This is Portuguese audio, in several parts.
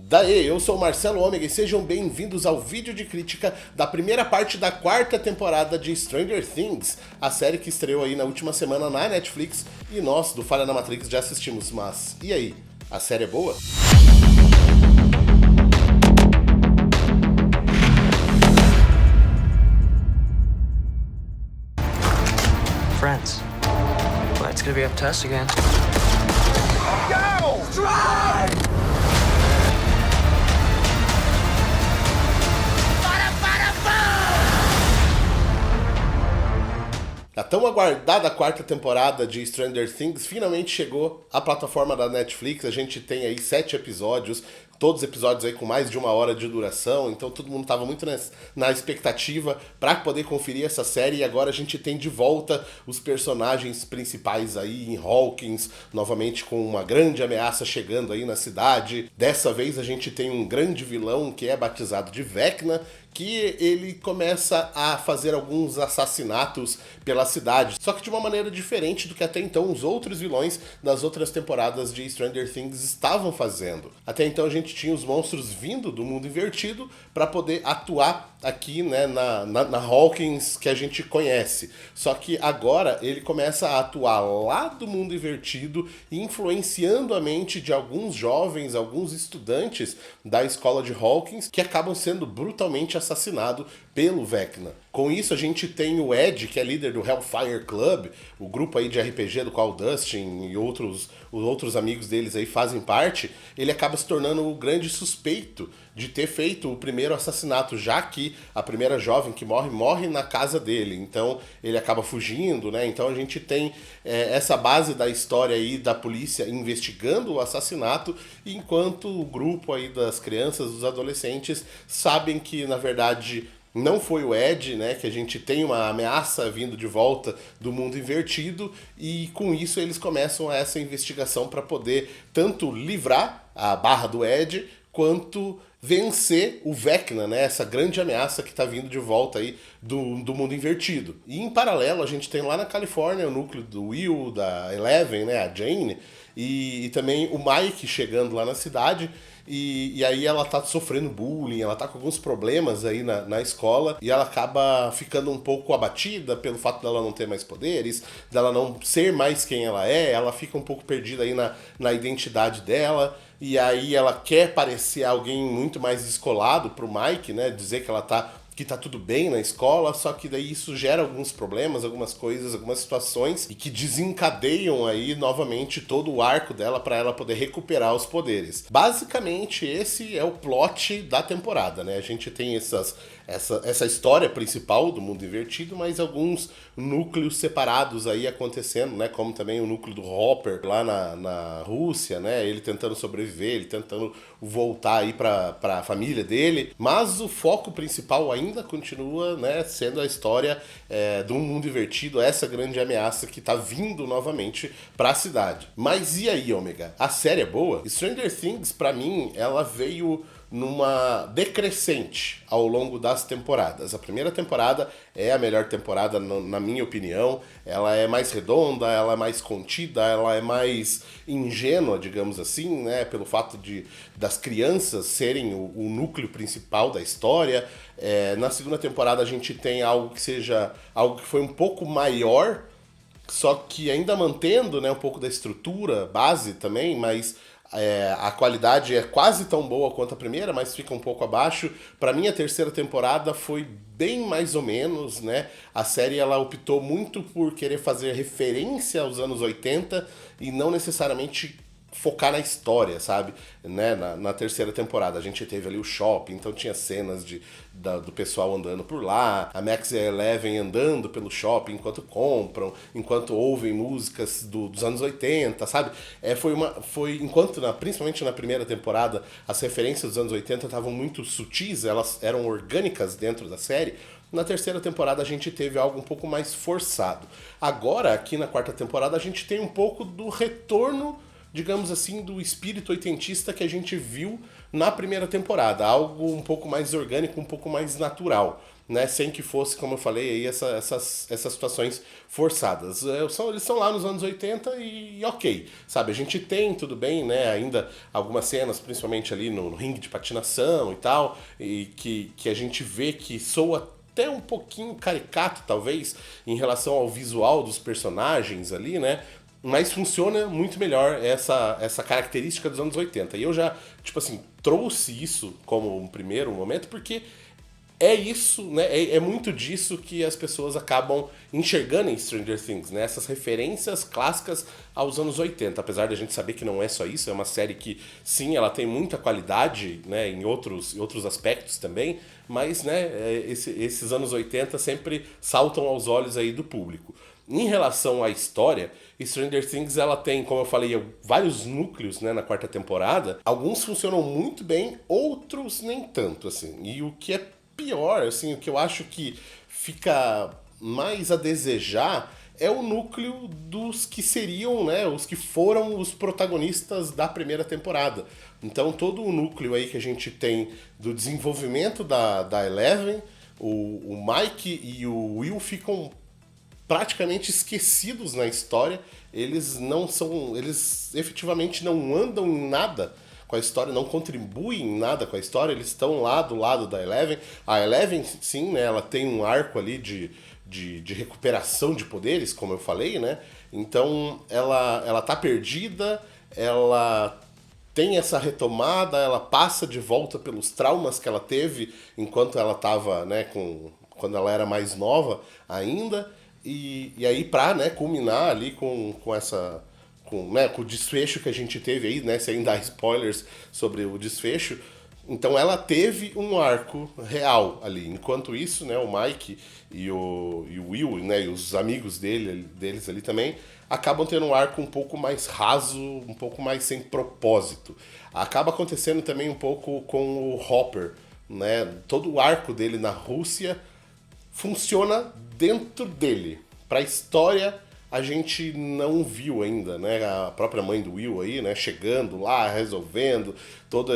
Daí, eu sou o Marcelo Ômega e sejam bem-vindos ao vídeo de crítica da primeira parte da quarta temporada de Stranger Things, a série que estreou aí na última semana na Netflix e nós, do Falha na Matrix, já assistimos. Mas, e aí? A série é boa? Friends. Well, it's gonna be up to us again. Go! Drive! A tão aguardada quarta temporada de Stranger Things finalmente chegou à plataforma da Netflix. A gente tem aí 7 episódios, todos os episódios aí com mais de 1 hora de duração, então todo mundo estava muito na expectativa para poder conferir essa série, e agora a gente tem de volta os personagens principais aí em Hawkins, novamente com uma grande ameaça chegando aí na cidade. Dessa vez a gente tem um grande vilão que é batizado de Vecna, que ele começa a fazer alguns assassinatos pela cidade, só que de uma maneira diferente do que até então os outros vilões das outras temporadas de Stranger Things estavam fazendo. Até então a gente tinha os monstros vindo do mundo invertido para poder atuar aqui, né, na Hawkins que a gente conhece. Só que agora ele começa a atuar lá do mundo invertido, influenciando a mente de alguns jovens, alguns estudantes da escola de Hawkins, que acabam sendo brutalmente assassinados pelo Vecna. Com isso a gente tem o Ed, que é líder do Hellfire Club, o grupo aí de RPG do qual o Dustin e os outros amigos deles aí fazem parte. Ele acaba se tornando o grande suspeito de ter feito o primeiro assassinato, já que a primeira jovem que morre na casa dele. Então ele acaba fugindo, né? Então a gente tem essa base da história aí da polícia investigando o assassinato, enquanto o grupo aí das crianças, dos adolescentes, sabem que na verdade não foi o Ed, né, que a gente tem uma ameaça vindo de volta do mundo invertido, e com isso eles começam essa investigação para poder tanto livrar a barra do Ed, quanto vencer o Vecna, né, essa grande ameaça que está vindo de volta aí do mundo invertido. E em paralelo a gente tem lá na Califórnia o núcleo do Will, da Eleven, né, a Jane, e também o Mike chegando lá na cidade. E aí ela tá sofrendo bullying, ela tá com alguns problemas aí na escola, e ela acaba ficando um pouco abatida pelo fato dela não ter mais poderes, dela não ser mais quem ela fica um pouco perdida aí na identidade dela, e aí ela quer parecer alguém muito mais descolado pro Mike, né, dizer que que tá tudo bem na escola, só que daí isso gera alguns problemas, algumas coisas, algumas situações, e que desencadeiam aí novamente todo o arco dela para ela poder recuperar os poderes. Basicamente esse é o plot da temporada, né? A gente tem essa história principal do mundo invertido, mas alguns núcleos separados aí acontecendo, né? Como também o núcleo do Hopper lá na Rússia, né? Ele tentando sobreviver, ele tentando voltar aí para a família dele, mas o foco principal ainda continua, né, sendo a história do mundo invertido, essa grande ameaça que tá vindo novamente para a cidade. Mas e aí, Ômega? A série é boa? Stranger Things, para mim, ela veio numa decrescente ao longo das temporadas. A primeira temporada é a melhor temporada, na minha opinião. Ela é mais redonda, ela é mais contida, ela é mais ingênua, digamos assim, né, pelo fato das crianças serem o núcleo principal da história. Na segunda temporada a gente tem algo que foi um pouco maior, só que ainda mantendo, né, um pouco da estrutura base também, mas a qualidade é quase tão boa quanto a primeira, mas fica um pouco abaixo. Para mim, a terceira temporada foi bem mais ou menos, né? A série ela optou muito por querer fazer referência aos anos 80 e não necessariamente focar na história, sabe? Né? Na terceira temporada a gente teve ali o shopping, então tinha cenas do pessoal andando por lá, a Max e a Eleven andando pelo shopping enquanto compram, enquanto ouvem músicas dos anos 80, sabe? Enquanto principalmente na primeira temporada as referências dos anos 80 estavam muito sutis, elas eram orgânicas dentro da série. Na terceira temporada a gente teve algo um pouco mais forçado. Agora, aqui na quarta temporada, a gente tem um pouco do retorno digamos assim, do espírito oitentista que a gente viu na primeira temporada. Algo um pouco mais orgânico, um pouco mais natural, né? Sem que fosse, como eu falei, aí essas situações forçadas. Eles são lá nos anos 80 e ok, sabe? A gente tem, tudo bem, né? Ainda algumas cenas, principalmente ali no ringue de patinação e tal, e que a gente vê que soa até um pouquinho caricato, talvez, em relação ao visual dos personagens ali, né? Mas funciona muito melhor essa característica dos anos 80. E eu já, tipo assim, trouxe isso como um primeiro momento, porque é isso, né? É muito disso que as pessoas acabam enxergando em Stranger Things, né? Essas referências clássicas aos anos 80. Apesar da gente saber que não é só isso, é uma série que, sim, ela tem muita qualidade, né, em outros aspectos também, mas, né, esses anos 80 sempre saltam aos olhos aí do público. Em relação à história, Stranger Things ela tem, como eu falei, vários núcleos, né, na quarta temporada. Alguns funcionam muito bem, outros nem tanto, assim. E o que é pior, assim, o que eu acho que fica mais a desejar é o núcleo dos que seriam, né, os que foram os protagonistas da primeira temporada. Então todo o núcleo aí que a gente tem do desenvolvimento da Eleven, o Mike e o Will ficam praticamente esquecidos na história. Eles efetivamente não andam em nada com a história, não contribuem em nada com a história, eles estão lá do lado da Eleven. A Eleven, sim, né, ela tem um arco ali de recuperação de poderes, como eu falei, né? Então ela tá perdida, ela tem essa retomada, ela passa de volta pelos traumas que ela teve enquanto ela estava, né, quando ela era mais nova ainda. E aí pra, né, culminar ali com o desfecho que a gente teve aí, né, sem dar spoilers sobre o desfecho. Então ela teve um arco real ali. Enquanto isso, né, o Mike e o Will, né, e os amigos deles ali também, acabam tendo um arco um pouco mais raso, um pouco mais sem propósito. Acaba acontecendo também um pouco com o Hopper, né? Todo o arco dele na Rússia funciona dentro dele. Pra história, a gente não viu ainda, né? A própria mãe do Will aí, né? Chegando lá, resolvendo toda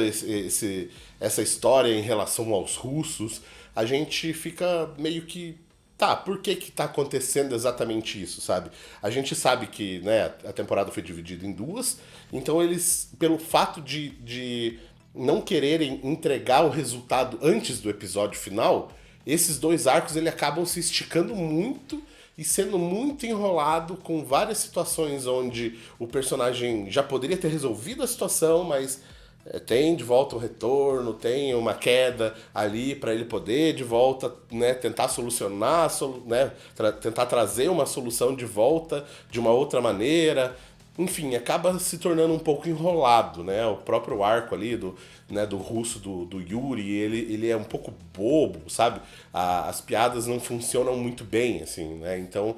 essa história em relação aos russos. A gente fica meio que... Tá, por que tá acontecendo exatamente isso, sabe? A gente sabe que, né, a temporada foi dividida em duas, então eles, pelo fato de não quererem entregar o resultado antes do episódio final, esses dois arcos ele acabam se esticando muito e sendo muito enrolado, com várias situações onde o personagem já poderia ter resolvido a situação, mas tem de volta um retorno, tem uma queda ali para ele poder de volta, né, tentar solucionar, né, tentar trazer uma solução de volta de uma outra maneira. Enfim, acaba se tornando um pouco enrolado, né? O próprio arco ali do russo, do Yuri, ele é um pouco bobo, sabe? As piadas não funcionam muito bem, assim, né? Então,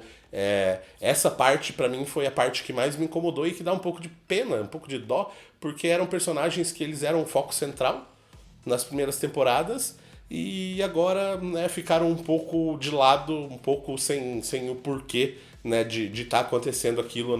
essa parte pra mim foi a parte que mais me incomodou e que dá um pouco de pena, um pouco de dó, porque eram personagens que eles eram o foco central nas primeiras temporadas e agora, né, ficaram um pouco de lado, um pouco sem o porquê, né, de estar acontecendo aquilo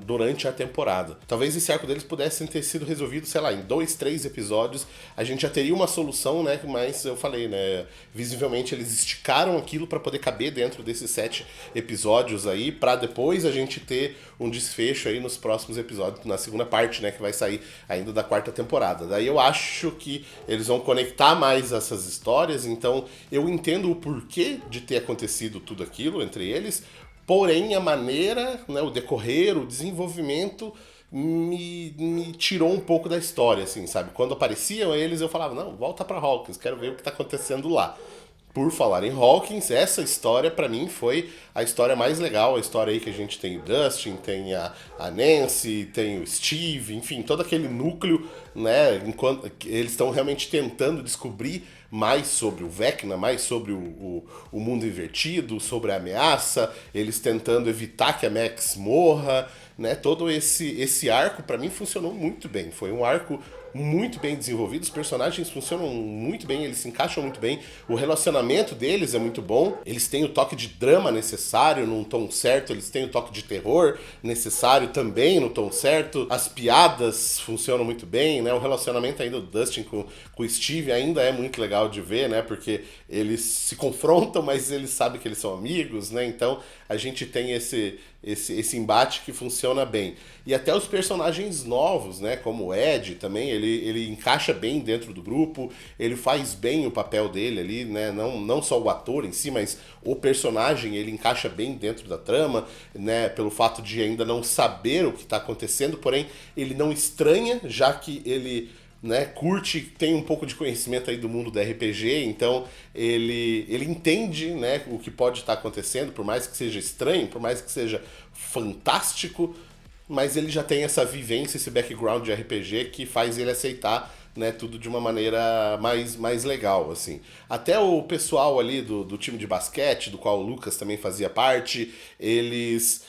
durante a temporada. Talvez esse arco deles pudesse ter sido resolvido, sei lá, em 2, 3 episódios, a gente já teria uma solução, né, mas eu falei, né, visivelmente eles esticaram aquilo para poder caber dentro desses 7 episódios aí, para depois a gente ter um desfecho aí nos próximos episódios, na segunda parte, né, que vai sair ainda da quarta temporada. Daí eu acho que eles vão conectar mais essas histórias, então eu entendo o porquê de ter acontecido tudo aquilo entre eles. Porém, a maneira, né, o decorrer, o desenvolvimento me tirou um pouco da história, assim, sabe? Quando apareciam eles, eu falava, não, volta pra Hawkins, quero ver o que tá acontecendo lá. Por falar em Hawkins, essa história pra mim foi a história mais legal, a história aí que a gente tem o Dustin, tem a Nancy, tem o Steve, enfim, todo aquele núcleo, né, enquanto eles estão realmente tentando descobrir mais sobre o Vecna, mais sobre o mundo invertido, sobre a ameaça, eles tentando evitar que a Max morra, né? Todo esse arco, pra mim, funcionou muito bem. Foi um arco muito bem desenvolvido, os personagens funcionam muito bem, eles se encaixam muito bem, o relacionamento deles é muito bom, eles têm o toque de drama necessário num tom certo, eles têm o toque de terror necessário também no tom certo, as piadas funcionam muito bem, né? O relacionamento ainda do Dustin com o Steve ainda é muito legal de ver, né? Porque eles se confrontam, mas eles sabem que eles são amigos, né? Então a gente tem esse embate que funciona bem. E até os personagens novos, né, como o Ed também, ele encaixa bem dentro do grupo, ele faz bem o papel dele ali, né, não só o ator em si, mas o personagem, ele encaixa bem dentro da trama, né, pelo fato de ainda não saber o que está acontecendo, porém ele não estranha, já que ele, né, curte, tem um pouco de conhecimento aí do mundo do RPG, então ele entende, né, o que pode estar acontecendo, por mais que seja estranho, por mais que seja fantástico, mas ele já tem essa vivência, esse background de RPG que faz ele aceitar, né, tudo de uma maneira mais legal, assim. Até o pessoal ali do time de basquete, do qual o Lucas também fazia parte, eles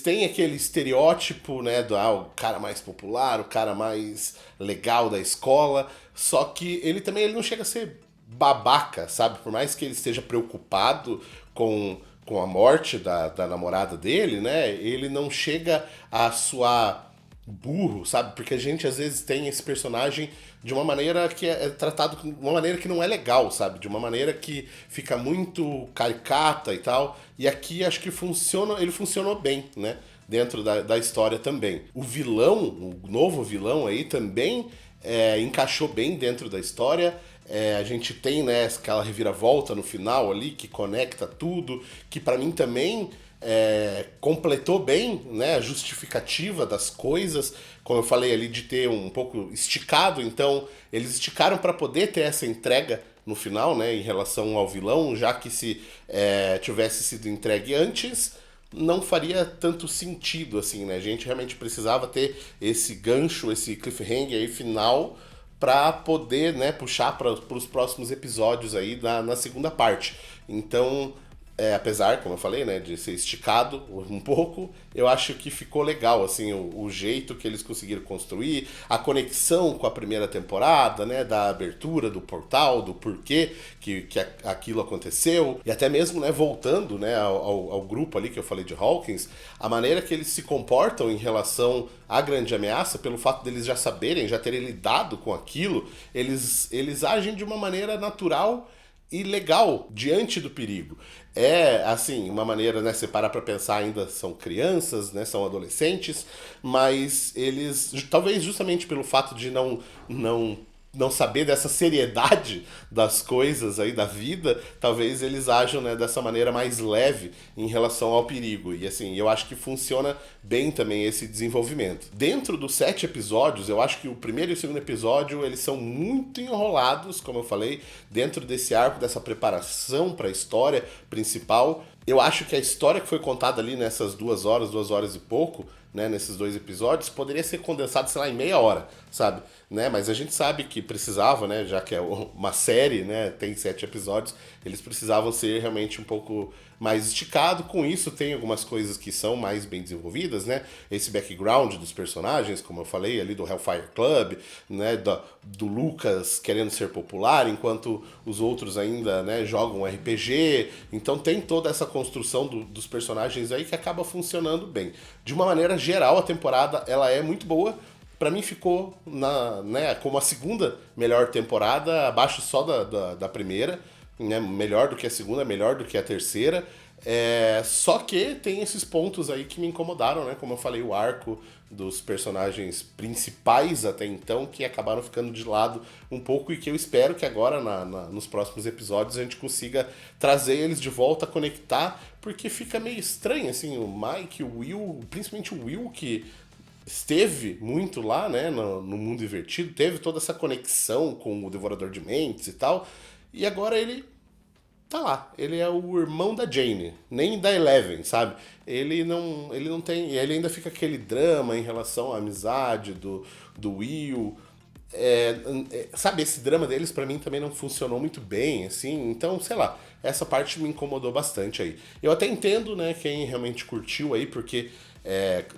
têm aquele estereótipo, né, o cara mais popular, o cara mais legal da escola, só que ele não chega a ser babaca, sabe? Por mais que ele esteja preocupado com a morte da namorada dele, né, ele não chega a soar burro, sabe? Porque a gente às vezes tem esse personagem de uma maneira que é tratado de uma maneira que não é legal, sabe? De uma maneira que fica muito caricata e tal. E aqui acho que ele funcionou bem, né? Dentro da história também. O vilão, o novo vilão aí também encaixou bem dentro da história. A gente tem, né, aquela reviravolta no final ali que conecta tudo, que pra mim também completou bem, né, a justificativa das coisas, como eu falei ali, de ter um pouco esticado, então eles esticaram para poder ter essa entrega no final, né, em relação ao vilão, já que se tivesse sido entregue antes, não faria tanto sentido, assim, né, a gente realmente precisava ter esse gancho, esse cliffhanger aí final, para poder, né, puxar para os próximos episódios aí na segunda parte. Então, apesar, como eu falei, né, de ser esticado um pouco, eu acho que ficou legal, assim, o jeito que eles conseguiram construir, a conexão com a primeira temporada, né, da abertura do portal, do porquê que aquilo aconteceu, e até mesmo, né, voltando, né, ao grupo ali que eu falei de Hawkins, a maneira que eles se comportam em relação à grande ameaça, pelo fato deles já saberem, já terem lidado com aquilo, eles agem de uma maneira natural e legal diante do perigo. Assim, uma maneira, né, você parar pra pensar, ainda são crianças, né, são adolescentes, mas eles, talvez justamente pelo fato de não saber dessa seriedade das coisas aí da vida, talvez eles ajam, né, dessa maneira mais leve em relação ao perigo. E assim, eu acho que funciona bem também esse desenvolvimento. Dentro dos 7 episódios, eu acho que o primeiro e o segundo episódio, eles são muito enrolados, como eu falei, dentro desse arco, dessa preparação para a história principal. Eu acho que a história que foi contada ali nessas 2 horas e pouco, né, nesses 2 episódios, poderia ser condensado, sei lá, em meia hora, sabe? Né? Mas a gente sabe que precisava, né, já que é uma série, né, tem 7 episódios, eles precisavam ser realmente um pouco mais esticado. Com isso, tem algumas coisas que são mais bem desenvolvidas, né? Esse background dos personagens, como eu falei ali, do Hellfire Club, né, do Lucas querendo ser popular, enquanto os outros ainda, né, jogam RPG. Então tem toda essa construção dos personagens aí que acaba funcionando bem. De uma maneira geral, a temporada ela é muito boa. Pra mim ficou né, como a segunda melhor temporada, abaixo só da primeira, né, melhor do que a segunda, melhor do que a terceira. Só que tem esses pontos aí que me incomodaram, né? Como eu falei, o arco dos personagens principais até então, que acabaram ficando de lado um pouco, e que eu espero que agora, nos próximos episódios, a gente consiga trazer eles de volta, conectar, porque fica meio estranho, assim, o Mike, o Will, principalmente o Will, que esteve muito lá, né, no mundo invertido, teve toda essa conexão com o Devorador de Mentes e tal, e agora ele tá lá, ele é o irmão da Jane, nem da Eleven, sabe? Ele não tem, ele ainda fica aquele drama em relação à amizade do Will, sabe, esse drama deles pra mim também não funcionou muito bem, assim, então, sei lá, essa parte me incomodou bastante aí. Eu até entendo, né, quem realmente curtiu aí, porque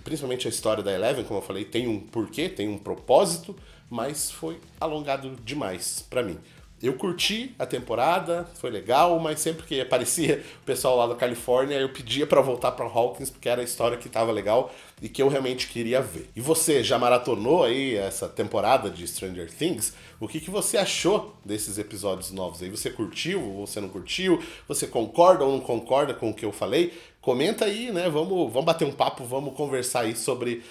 principalmente a história da Eleven, como eu falei, tem um porquê, tem um propósito, mas foi alongado demais pra mim. Eu curti a temporada, foi legal, mas sempre que aparecia o pessoal lá da Califórnia, eu pedia pra voltar pra Hawkins, porque era a história que tava legal e que eu realmente queria ver. E você já maratonou aí essa temporada de Stranger Things? O que você achou desses episódios novos aí? Você curtiu ou você não curtiu? Você concorda ou não concorda com o que eu falei? Comenta aí, né? Vamos bater um papo, vamos conversar aí sobre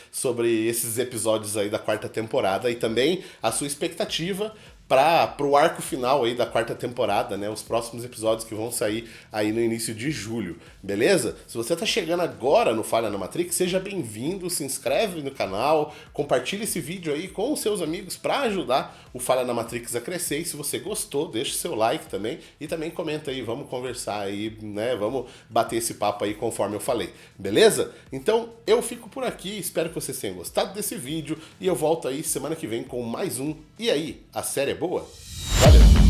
esses episódios aí da quarta temporada e também a sua expectativa para o arco final aí da quarta temporada, né? Os próximos episódios que vão sair aí no início de julho, beleza? Se você tá chegando agora no Falha na Matrix, seja bem-vindo, se inscreve no canal, compartilha esse vídeo aí com os seus amigos para ajudar o Falha na Matrix a crescer. E se você gostou, deixa o seu like também e também comenta aí, vamos conversar aí, né? Vamos bater esse papo aí conforme eu falei, beleza? Então eu fico por aqui, espero que vocês tenham gostado desse vídeo e eu volto aí semana que vem com mais um. E aí, a série é boa? Valeu!